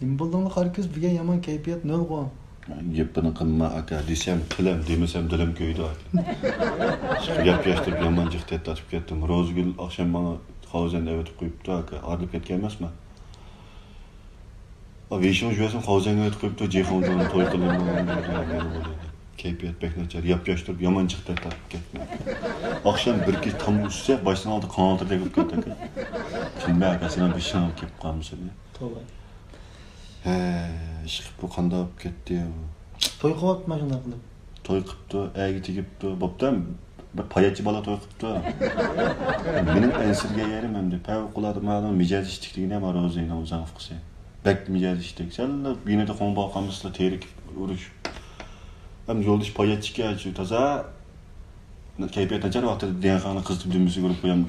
Nima bo'ldingmi qarko'z buga yomon kayfiyat nol qo'y. Gapini qilma aka desam tilim demasam dilim ko'ydi aka. Gap yashtirib yomon jiqtat tatib ketdim. Rozgul oqshom mana hovuzanda o'tib qo'yibdi aka. Arlib ketgan emasmi? Avishim jo'sam hovuzanga o'tib qo'yibdi, jehondan to'y qildim. Kayfiyat pek nachar. Yap yashtirib yomon jiqtat tatib ketdim. Oqshom bir kez tam usta boshdan oldi qonatda bo'lib ketdi aka. Kimba akasini bir sham kelib qolmasa. To'g'ri. Chiqib bu qanday olib ketdi. To'y qilyapti shunday qilib. To'y qilibdi, aygi tegibdi. Bo'ptam bir payatchi bola to'y qilibdi. Mening ansirga yerim endi. Favqulodda ma'lum mijoz ishtikligini ham roziyman o'zim qilsa. Bak mijoz ishtik. Sanlar binada qon boqamizlar terik urush. Ham yo'ldish payatchiga shu toza kayfiyat nachar vaqtda denxani qiz dumisi ko'rib qo'yam.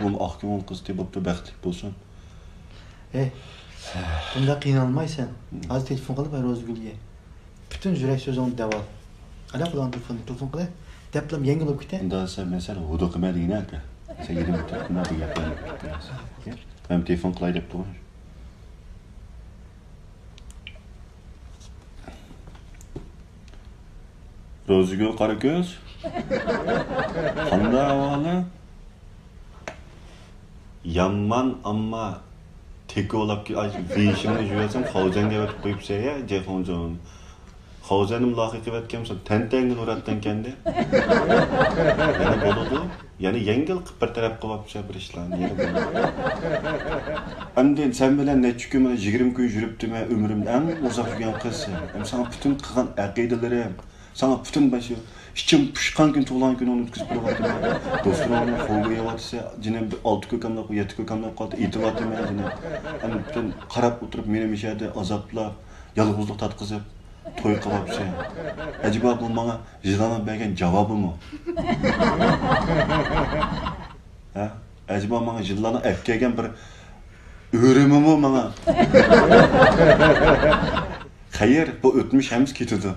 Bu oqkimon qiz deb bo'pti baxtli bo'lsin. Bunda qiynalmaysan. Hozir telefon qilib Rozgulga. Bütün yurak so'zingni davom. Qana qilaman telefon qilay. Deplam yengil bo'lib ketdi. Unda sen mesela hudu qilmading aka. Sen yedim nima bu gaplarni. Men telefon qilay deb turdim. Rozgul Qarako'z. Qanday ahvoli? Yomon amma tekolab ki ay vishimni jo'yasam hovuzanga o'tib qo'yibsa-ya, jehonjon. Hovuzanim loqi qilayotgansan, tantangni uratdan kendi. Yana bo'ladi. Yana yengil qilib bir taraf qilibcha bir ishlarni yana bo'ladi. Endi sen bilan necha kun, 20 kun yuribdimi, umrimda eng uzoq yurgan qizsan. Sana bütün qilgan aqidalarim, sana bütün başı İçim puşkan gün tuğulan gün onu ötküzüp bırakıyorum. Dostlarımın kovgaya vatsa, cinem 6 kökamda, 7 kökamda kaldı, itibatım ya cinem. Hani bütün karab oturup benim işede azapla, yalğızlık tatkızıp, toy kılap şey. Acaba bu bana jilana bergen cevabı mı? Ha? Acaba bana jilana efkegen bir öğrümü mü bana? Hayır, bu ötmüş hemiz ketidi.